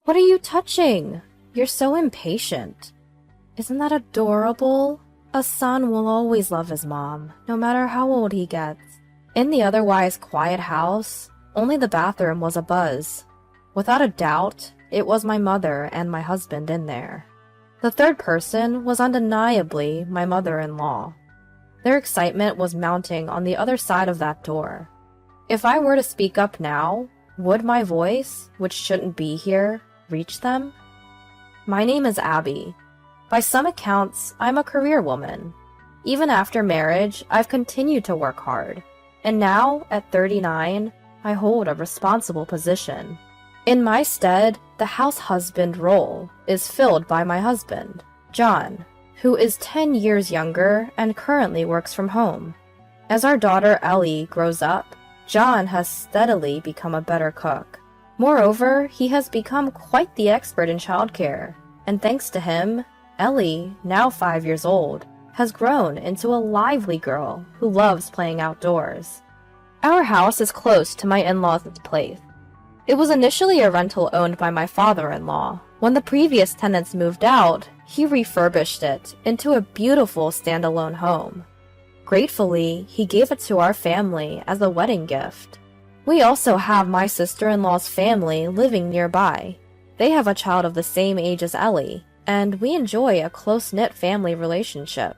What are you touching? You're so impatient. Isn't that adorable? A son will always love his mom, no matter how old he gets. In the otherwise quiet house, only the bathroom was abuzz. Without a doubt, it was my mother and my husband in there. The third person was undeniably my mother-in-law. Their excitement was mounting on the other side of that door. If I were to speak up now, would my voice, which shouldn't be here, reach them? My name is Abby. By some accounts, I'm a career woman. Even after marriage, I've continued to work hard. And now, at 39, I hold a responsible position. In my stead, the house husband role is filled by my husband, John, who is 10 years younger and currently works from home. As our daughter Ellie grows up, John has steadily become a better cook. Moreover, he has become quite the expert in childcare, and thanks to him, Ellie, now 5 years old, has grown into a lively girl who loves playing outdoors. Our house is close to my in-laws' place. It was initially a rental owned by my father-in-law. When the previous tenants moved out, he refurbished it into a beautiful standalone home. Gratefully, he gave it to our family as a wedding gift. We also have my sister-in-law's family living nearby. They have a child of the same age as Ellie, and we enjoy a close-knit family relationship.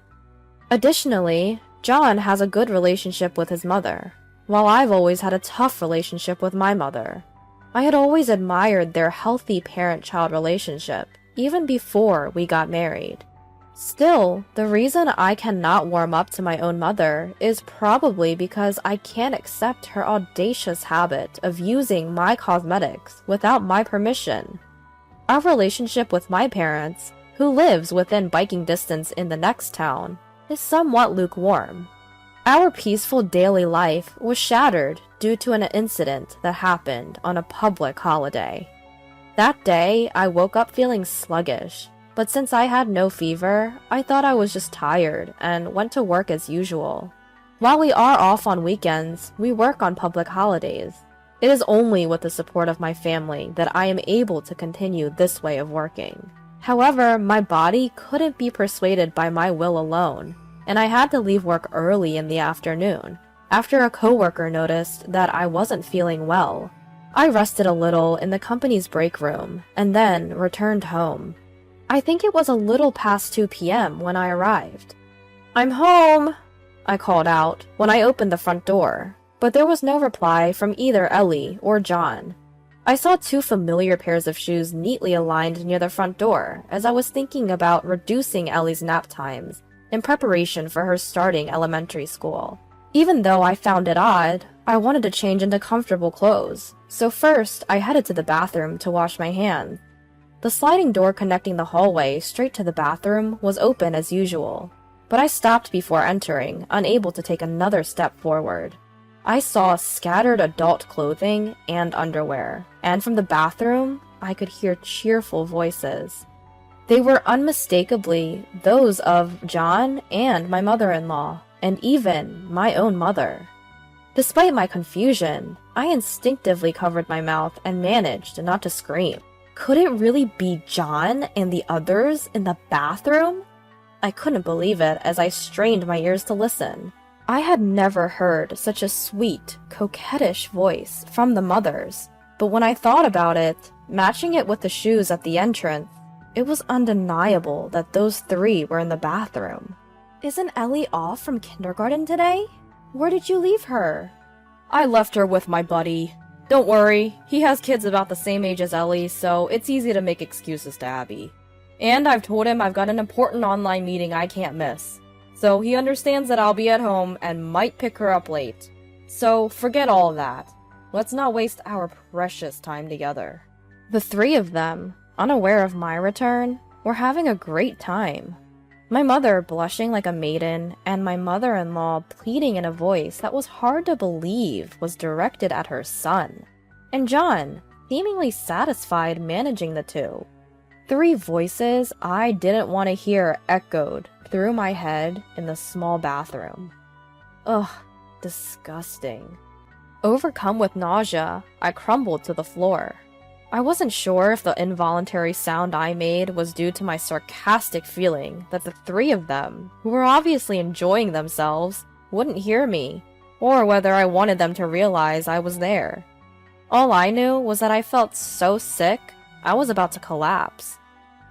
Additionally, John has a good relationship with his mother, while I've always had a tough relationship with my mother. I had always admired their healthy parent-child relationship, even before we got married. Still, the reason I cannot warm up to my own mother is probably because I can't accept her audacious habit of using my cosmetics without my permission. Our relationship with my parents, who lives within biking distance in the next town, is somewhat lukewarm. Our peaceful daily life was shattered due to an incident that happened on a public holiday. That day, I woke up feeling sluggish, but since I had no fever, I thought I was just tired and went to work as usual. While we are off on weekends, we work on public holidays. It is only with the support of my family that I am able to continue this way of working. However, my body couldn't be persuaded by my will alone, and I had to leave work early in the afternoon, after a coworker noticed that I wasn't feeling well. I rested a little in the company's break room, and then returned home. I think it was a little past 2 p.m. when I arrived. "I'm home," I called out when I opened the front door, but there was no reply from either Ellie or John. I saw 2 familiar pairs of shoes neatly aligned near the front door as I was thinking about reducing Ellie's nap times in preparation for her starting elementary school. Even though I found it odd, I wanted to change into comfortable clothes, so first I headed to the bathroom to wash my hands. The sliding door connecting the hallway straight to the bathroom was open as usual, but I stopped before entering, unable to take another step forward. I saw scattered adult clothing and underwear, and from the bathroom, I could hear cheerful voices. They were unmistakably those of John and my mother-in-law, and even my own mother. Despite my confusion, I instinctively covered my mouth and managed not to scream. Could it really be John and the others in the bathroom? I couldn't believe it as I strained my ears to listen. I had never heard such a sweet, coquettish voice from the mothers, but when I thought about it, matching it with the shoes at the entrance, it was undeniable that those 3 were in the bathroom. "Isn't Ellie off from kindergarten today? Where did you leave her?" "I left her with my buddy. Don't worry, he has kids about the same age as Ellie, so it's easy to make excuses to Abby. And I've told him I've got an important online meeting I can't miss, so he understands that I'll be at home and might pick her up late. So forget all of that. Let's not waste our precious time together." The 3 of them, unaware of my return, were having a great time. My mother blushing like a maiden, and my mother-in-law pleading in a voice that was hard to believe was directed at her son, and John seemingly satisfied managing the 2. 3 voices I didn't want to hear echoed through my head in the small bathroom. Ugh, disgusting. Overcome with nausea, I crumbled to the floor. I wasn't sure if the involuntary sound I made was due to my sarcastic feeling that the three of them, who were obviously enjoying themselves, wouldn't hear me, or whether I wanted them to realize I was there. All I knew was that I felt so sick, I was about to collapse.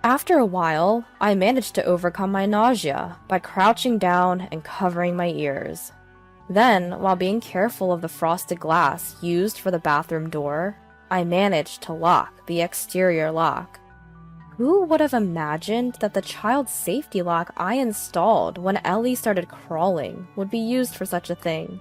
After a while, I managed to overcome my nausea by crouching down and covering my ears. Then, while being careful of the frosted glass used for the bathroom door, I managed to lock the exterior lock. Who would have imagined that the child safety lock I installed when Ellie started crawling would be used for such a thing?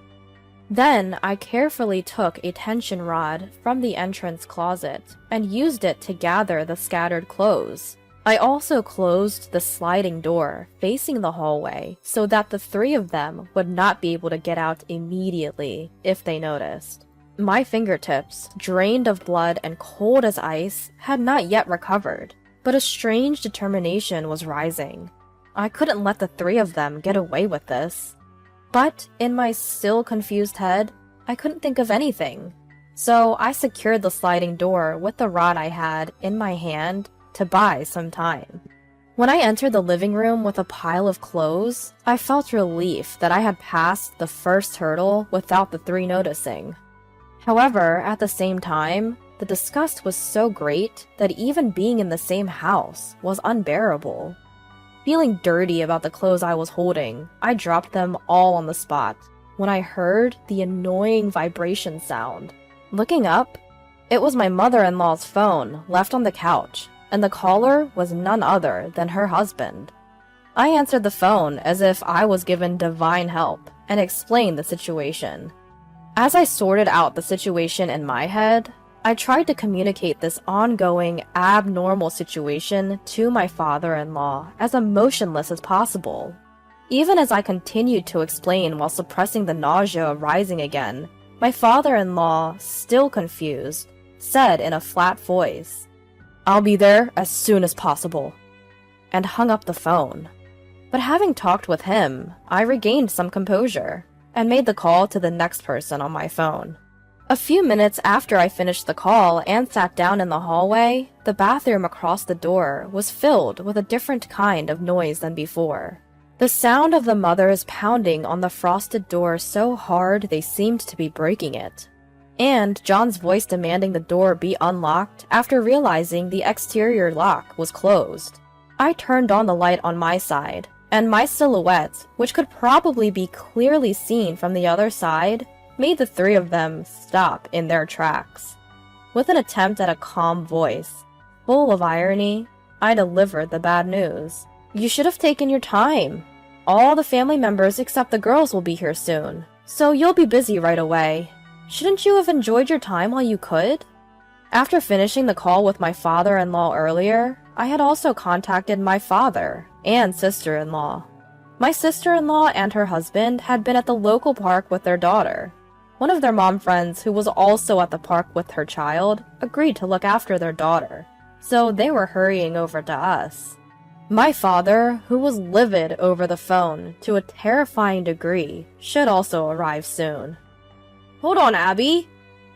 Then I carefully took a tension rod from the entrance closet and used it to gather the scattered clothes. I also closed the sliding door facing the hallway so that the three of them would not be able to get out immediately if they noticed. My fingertips, drained of blood and cold as ice, had not yet recovered, but a strange determination was rising. I couldn't let the three of them get away with this. But in my still confused head, I couldn't think of anything. So I secured the sliding door with the rod I had in my hand to buy some time. When I entered the living room with a pile of clothes, I felt relief that I had passed the first hurdle without the three noticing. However, at the same time, the disgust was so great that even being in the same house was unbearable. Feeling dirty about the clothes I was holding, I dropped them all on the spot when I heard the annoying vibration sound. Looking up, it was my mother-in-law's phone left on the couch, and the caller was none other than her husband. I answered the phone as if I was given divine help and explained the situation. As I sorted out the situation in my head, I tried to communicate this ongoing, abnormal situation to my father-in-law as emotionless as possible. Even as I continued to explain while suppressing the nausea rising again, my father-in-law, still confused, said in a flat voice, "I'll be there as soon as possible," and hung up the phone. But having talked with him, I regained some composure and made the call to the next person on my phone. A few minutes after I finished the call and sat down in the hallway, the bathroom across the door was filled with a different kind of noise than before. The sound of the mothers pounding on the frosted door so hard they seemed to be breaking it, and John's voice demanding the door be unlocked after realizing the exterior lock was closed. I turned on the light on my side, and my silhouette, which could probably be clearly seen from the other side, made the three of them stop in their tracks. With an attempt at a calm voice, full of irony, I delivered the bad news. "You should have taken your time. All the family members except the girls will be here soon, so you'll be busy right away. Shouldn't you have enjoyed your time while you could?" After finishing the call with my father-in-law earlier, I had also contacted my father and sister-in-law. My sister-in-law and her husband had been at the local park with their daughter. One of their mom friends, who was also at the park with her child, agreed to look after their daughter, so they were hurrying over to us. My father, who was livid over the phone to a terrifying degree, should also arrive soon. "Hold on, Abby.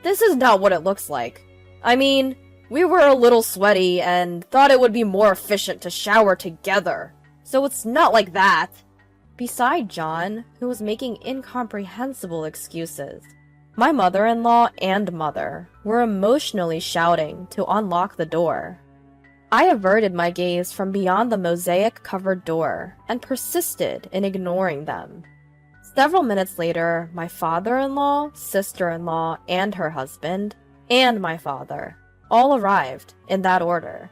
This is not what it looks like. I mean, we were a little sweaty and thought it would be more efficient to shower together, so it's not like that." Beside John, who was making incomprehensible excuses, my mother-in-law and mother were emotionally shouting to unlock the door. I averted my gaze from beyond the mosaic-covered door and persisted in ignoring them. Several minutes later, my father-in-law, sister-in-law, and her husband, and my father, all arrived in that order.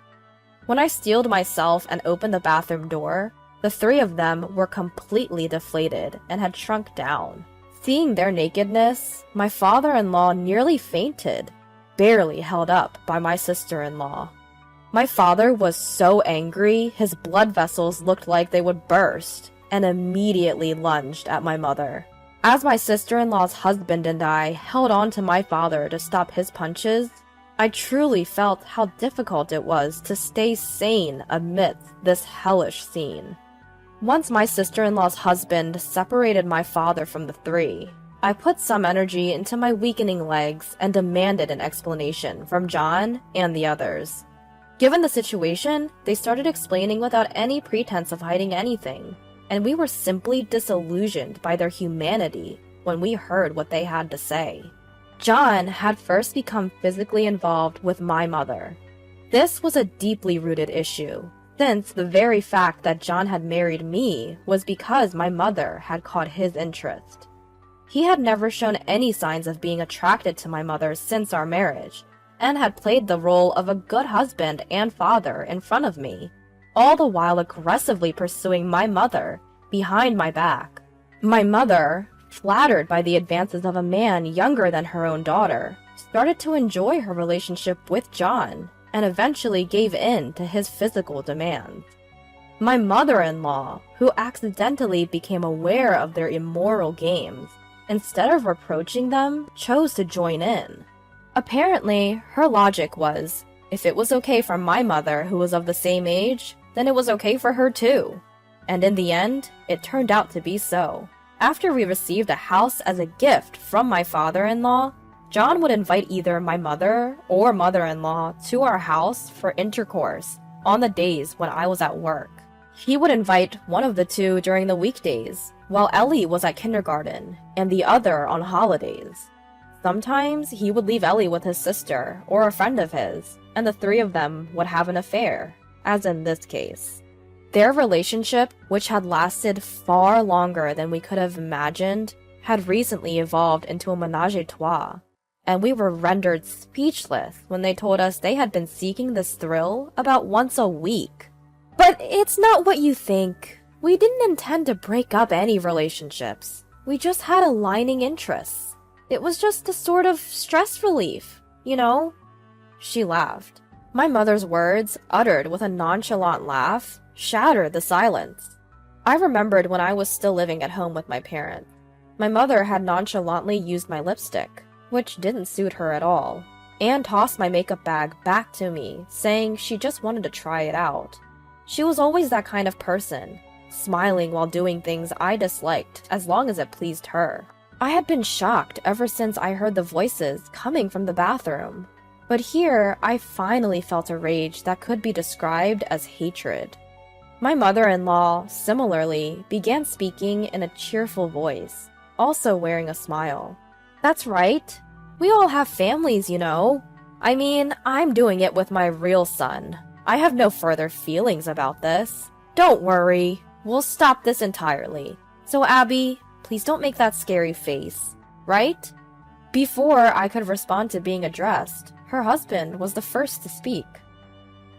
When I steeled myself and opened the bathroom door, the three of them were completely deflated and had shrunk down. Seeing their nakedness, my father-in-law nearly fainted, barely held up by my sister-in-law. My father was so angry his blood vessels looked like they would burst, and immediately lunged at my mother. As my sister-in-law's husband and I held on to my father to stop his punches, I truly felt how difficult it was to stay sane amidst this hellish scene. Once my sister-in-law's husband separated my father from the three, I put some energy into my weakening legs and demanded an explanation from John and the others. Given the situation, they started explaining without any pretense of hiding anything, and we were simply disillusioned by their humanity when we heard what they had to say. John had first become physically involved with my mother. This was a deeply rooted issue, since the very fact that John had married me was because my mother had caught his interest. He had never shown any signs of being attracted to my mother since our marriage, and had played the role of a good husband and father in front of me, all the while aggressively pursuing my mother behind my back. My mother, flattered by the advances of a man younger than her own daughter, started to enjoy her relationship with John, and eventually gave in to his physical demands. My mother-in-law, who accidentally became aware of their immoral games, instead of reproaching them, chose to join in. Apparently, her logic was, if it was okay for my mother, who was of the same age, then it was okay for her too. And in the end, it turned out to be so. After we received a house as a gift from my father-in-law, John would invite either my mother or mother-in-law to our house for intercourse on the days when I was at work. He would invite one of the two during the weekdays, while Ellie was at kindergarten, and the other on holidays. Sometimes he would leave Ellie with his sister or a friend of his, and the three of them would have an affair, as in this case. Their relationship, which had lasted far longer than we could have imagined, had recently evolved into a ménage à trois, and we were rendered speechless when they told us they had been seeking this thrill about once a week. But it's not what you think. We didn't intend to break up any relationships. We just had aligning interests. It was just a sort of stress relief, you know? She laughed. My mother's words, uttered with a nonchalant laugh, shattered the silence. I remembered when I was still living at home with my parents. My mother had nonchalantly used my lipstick, which didn't suit her at all, and tossed my makeup bag back to me, saying she just wanted to try it out. She was always that kind of person, smiling while doing things I disliked as long as it pleased her. I had been shocked ever since I heard the voices coming from the bathroom, but here I finally felt a rage that could be described as hatred. My mother-in-law, similarly, began speaking in a cheerful voice, also wearing a smile. That's right. We all have families, you know. I mean, I'm doing it with my real son. I have no further feelings about this. Don't worry. We'll stop this entirely. So Abby, please don't make that scary face, right? Before I could respond to being addressed, her husband was the first to speak.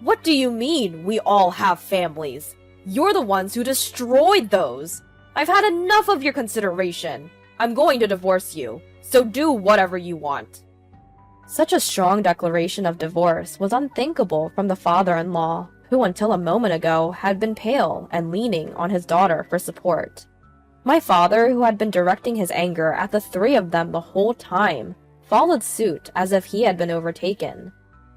What do you mean, we all have families? You're the ones who destroyed those. I've had enough of your consideration. I'm going to divorce you, so do whatever you want. Such a strong declaration of divorce was unthinkable from the father-in-law, who until a moment ago had been pale and leaning on his daughter for support. My father, who had been directing his anger at the three of them the whole time, followed suit as if he had been overtaken.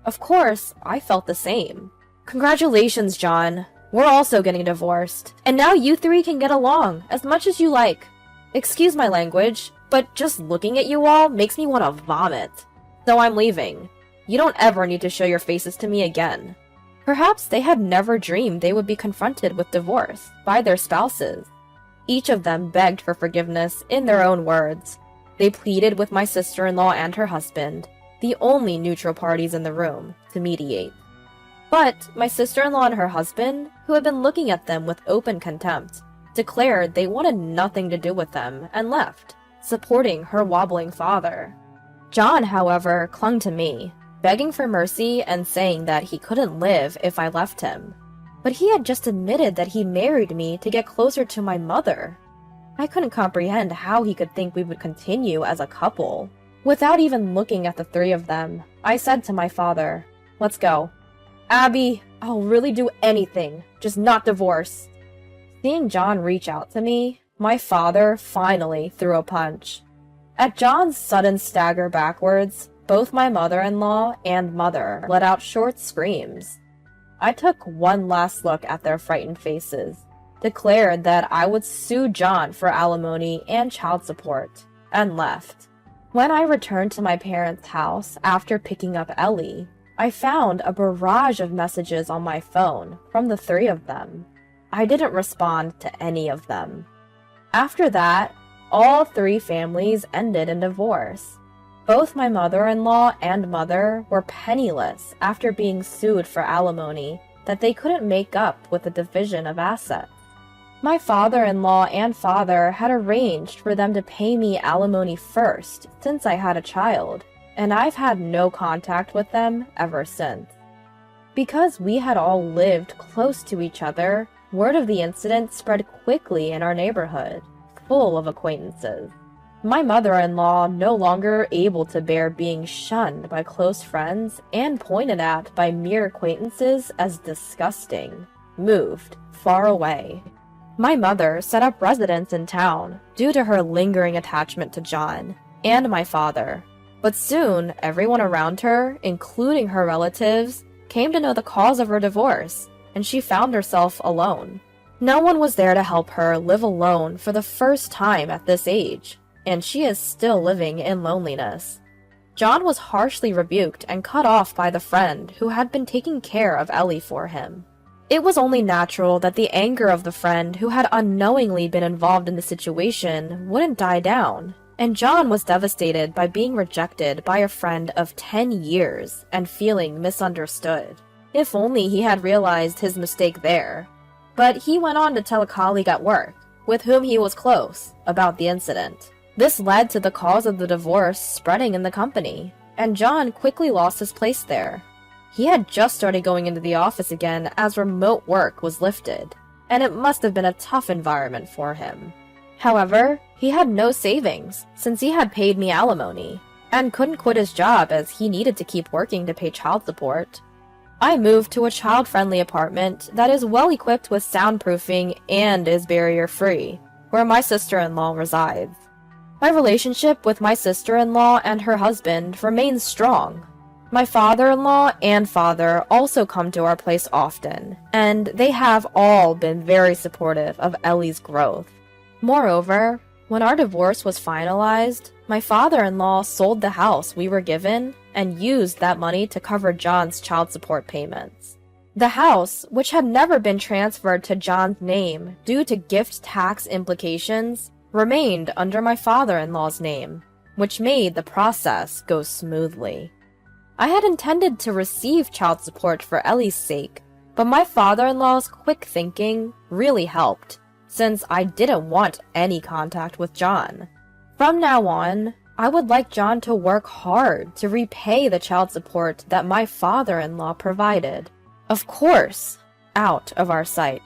Of course, I felt the same. Congratulations, John. We're also getting divorced, and now you three can get along as much as you like. Excuse my language, but just looking at you all makes me want to vomit. So I'm leaving. You don't ever need to show your faces to me again. Perhaps they had never dreamed they would be confronted with divorce by their spouses. Each of them begged for forgiveness in their own words. They pleaded with my sister-in-law and her husband, the only neutral parties in the room, to mediate. But my sister-in-law and her husband, who had been looking at them with open contempt, declared they wanted nothing to do with them and left, supporting her wobbling father. John, however, clung to me, begging for mercy and saying that he couldn't live if I left him. But he had just admitted that he married me to get closer to my mother. I couldn't comprehend how he could think we would continue as a couple. Without even looking at the three of them, I said to my father, "Let's go. Abby, I'll really do anything, just not divorce." Seeing John reach out to me, my father finally threw a punch. At John's sudden stagger backwards, both my mother-in-law and mother let out short screams. I took one last look at their frightened faces, declared that I would sue John for alimony and child support, and left. When I returned to my parents' house after picking up Ellie, I found a barrage of messages on my phone from the three of them. I didn't respond to any of them. After that, all three families ended in divorce. Both my mother-in-law and mother were penniless after being sued for alimony that they couldn't make up with the division of assets. My father-in-law and father had arranged for them to pay me alimony first since I had a child, and I've had no contact with them ever since. Because we had all lived close to each other, word of the incident spread quickly in our neighborhood, full of acquaintances. My mother-in-law, no longer able to bear being shunned by close friends and pointed at by mere acquaintances as disgusting, moved far away. My mother set up residence in town due to her lingering attachment to John and my father. But soon, everyone around her, including her relatives, came to know the cause of her divorce, and she found herself alone. No one was there to help her live alone for the first time at this age, and she is still living in loneliness. John was harshly rebuked and cut off by the friend who had been taking care of Ellie for him. It was only natural that the anger of the friend who had unknowingly been involved in the situation wouldn't die down, and John was devastated by being rejected by a friend of 10 years and feeling misunderstood. If only he had realized his mistake there. But he went on to tell a colleague at work, with whom he was close, about the incident. This led to the cause of the divorce spreading in the company, and John quickly lost his place there. He had just started going into the office again as remote work was lifted, and it must have been a tough environment for him. However, he had no savings, since he had paid me alimony, and couldn't quit his job as he needed to keep working to pay child support. I moved to a child-friendly apartment that is well-equipped with soundproofing and is barrier-free, where my sister-in-law resides. My relationship with my sister-in-law and her husband remains strong. My father-in-law and father also come to our place often, and they have all been very supportive of Ellie's growth. Moreover, when our divorce was finalized, my father-in-law sold the house we were given and used that money to cover John's child support payments. The house, which had never been transferred to John's name due to gift tax implications, remained under my father-in-law's name, which made the process go smoothly. I had intended to receive child support for Ellie's sake, but my father-in-law's quick thinking really helped, since I didn't want any contact with John. From now on, I would like John to work hard to repay the child support that my father-in-law provided. Of course, out of our sight.